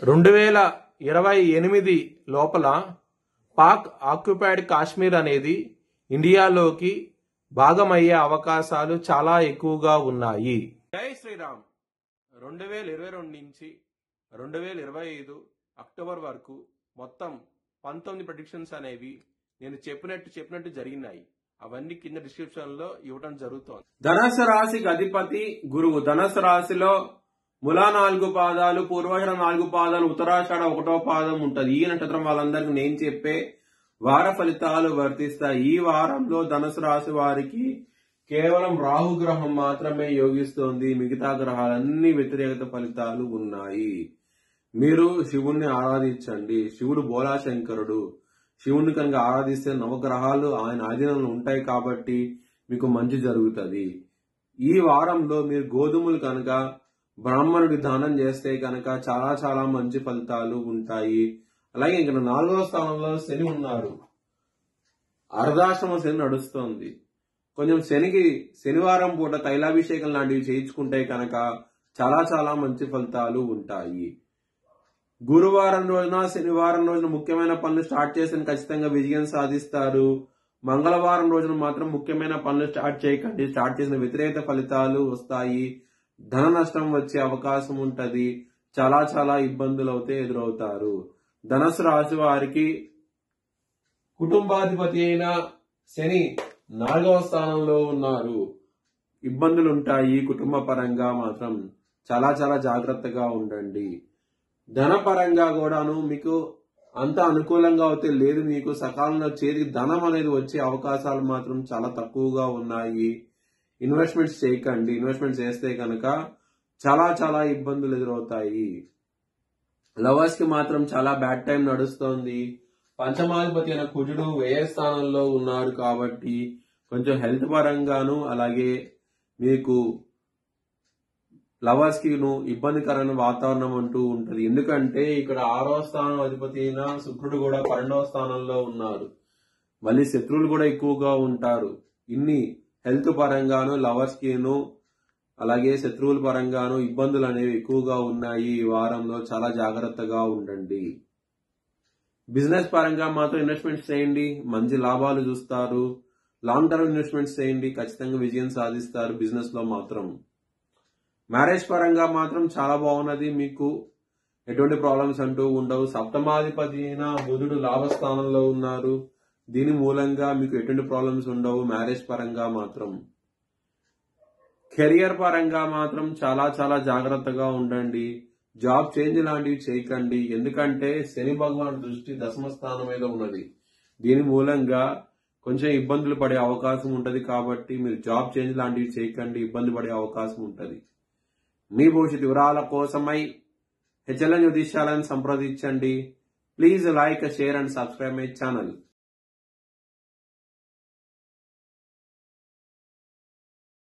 2028 లోపల పాక్ ఆక్యుపైడ్ కాశ్మీర్ అనేది ఇండియాలోకి భాగమయ్యే అవకాశాలు చాలా ఎక్కువగా ఉన్నాయి. జై శ్రీరామ్. 2022 నుంచి 2025 అక్టోబర్ వరకు మొత్తం 19 ప్రెడిక్షన్స్ అనేవి నేను చెప్పినట్టు జరిగినాయి. అవన్నీ కింద డిస్క్రిప్షన్ లో ఇవ్వడం జరుగుతోంది. ధనుసు రాశికి అధిపతి గురువు. ధనుసు రాశిలో ములా 4 పాదాలు, పూర్వాషాఢ 4 పాదాలు, ఉత్తరాషాఢ 1వ పాదం ఉంటది. ఈ నక్షత్రం వాళ్ళందరికీ నేను చెప్పే వార ఫలితాలు వర్తిస్తాయి. ఈ వారంలో ధనుసు రాశి వారికి కేవలం రాహుగ్రహం మాత్రమే యోగిస్తోంది. మిగతా గ్రహాలన్నీ వ్యతిరేకత ఫలితాలు ఉన్నాయి. మీరు శివుణ్ణి ఆరాధించండి. శివుడు బోలాశంకరుడు. శివుణ్ణి కనుక ఆరాధిస్తే నవగ్రహాలు ఆయన ఆధీనంలో ఉంటాయి కాబట్టి మీకు మంచి జరుగుతుంది. ఈ వారంలో మీరు గోధుమలు కనుక బ్రాహ్మణుడి దానం చేస్తే కనుక చాలా చాలా మంచి ఫలితాలు ఉంటాయి. అలాగే ఇంకా 4వ స్థానంలో శని ఉన్నారు. అర్ధాశ్రమ శని నడుస్తోంది. కొంచెం శనివారం పూట తైలాభిషేకం లాంటివి చేయించుకుంటే కనుక చాలా చాలా మంచి ఫలితాలు ఉంటాయి. గురువారం రోజున, శనివారం రోజున ముఖ్యమైన పనులు స్టార్ట్ చేసిన ఖచ్చితంగా విజయం సాధిస్తారు. మంగళవారం రోజున మాత్రం ముఖ్యమైన పనులు స్టార్ట్ చేయకండి. స్టార్ట్ చేసిన వ్యతిరేక ఫలితాలు వస్తాయి. ధన నష్టం వచ్చే అవకాశం ఉంటది. చాలా చాలా ఇబ్బందులు అయితే ఎదురవుతారు. ధనుసు రాశి వారికి కుటుంబాధిపతి అయిన శని 4వ స్థానంలో ఉన్నారు. ఇబ్బందులు ఉంటాయి. కుటుంబ పరంగా మాత్రం చాలా చాలా జాగ్రత్తగా ఉండండి. ధన పరంగా కూడాను మీకు అంత అనుకూలంగా అయితే లేదు. మీకు సకాలంలో చేతికి ధనం అనేది వచ్చే అవకాశాలు మాత్రం చాలా తక్కువగా ఉన్నాయి. ఇన్వెస్ట్మెంట్స్ చేయకండి. ఇన్వెస్ట్మెంట్స్ చేస్తే కనుక చాలా చాలా ఇబ్బందులు ఎదురవుతాయి. లవర్స్ కి మాత్రం చాలా బ్యాడ్ టైం నడుస్తోంది. పంచమాధిపతి అయిన కుజుడు వ్యయ స్థానంలో ఉన్నారు కాబట్టి కొంచెం హెల్త్ పరంగాను అలాగే మీకు లవర్స్ కి ఇబ్బందికరమైన వాతావరణం అంటూ ఉంటది. ఎందుకంటే ఇక్కడ 6వ స్థానం అధిపతి అయిన శుక్రుడు కూడా 12వ స్థానంలో ఉన్నారు. మళ్ళీ శత్రువులు కూడా ఎక్కువగా ఉంటారు. ఇన్ని హెల్త్ పరంగాను లవర్స్ కిను అలాగే శత్రువుల పరంగాను ఇబ్బందులు అనేవి ఎక్కువగా ఉన్నాయి. ఈ వారంలో చాలా జాగ్రత్తగా ఉండండి. బిజినెస్ పరంగా మాత్రం ఇన్వెస్ట్మెంట్స్ చేయండి. మంచి లాభాలు చూస్తారు. లాంగ్ టర్మ్ ఇన్వెస్ట్మెంట్స్ చేయండి. ఖచ్చితంగా విజయం సాధిస్తారు బిజినెస్ లో మాత్రం. మ్యారేజ్ పరంగా మాత్రం చాలా బాగున్నది. మీకు ఎటువంటి ప్రాబ్లమ్స్ అంటూ ఉండవు. సప్తమాధిపతి అయిన బుధుడు లాభస్థానంలో ఉన్నారు. దీని మూలంగా మీకు ఎటువంటి ప్రాబ్లమ్స్ ఉండవు. మ్యారేజ్ పరంగా మాత్రం. కెరియర్ పరంగా మాత్రం చాలా చాలా జాగ్రత్తగా ఉండండి. జాబ్ చేంజ్ లాంటివి చేయకండి. ఎందుకంటే శని భగవాన్ దృష్టి 10వ స్థానం మీద ఉన్నది. దీని మూలంగా కొంచెం ఇబ్బందులు పడే అవకాశం ఉంటది. కాబట్టి మీరు జాబ్ చేంజ్ లాంటివి చేయకండి. ఇబ్బంది పడే అవకాశం ఉంటది. మీ భవిష్యత్ వివరాల కోసమై HLN జ్యోతిష్యాలను సంప్రదించండి. Please like, share and subscribe my channel.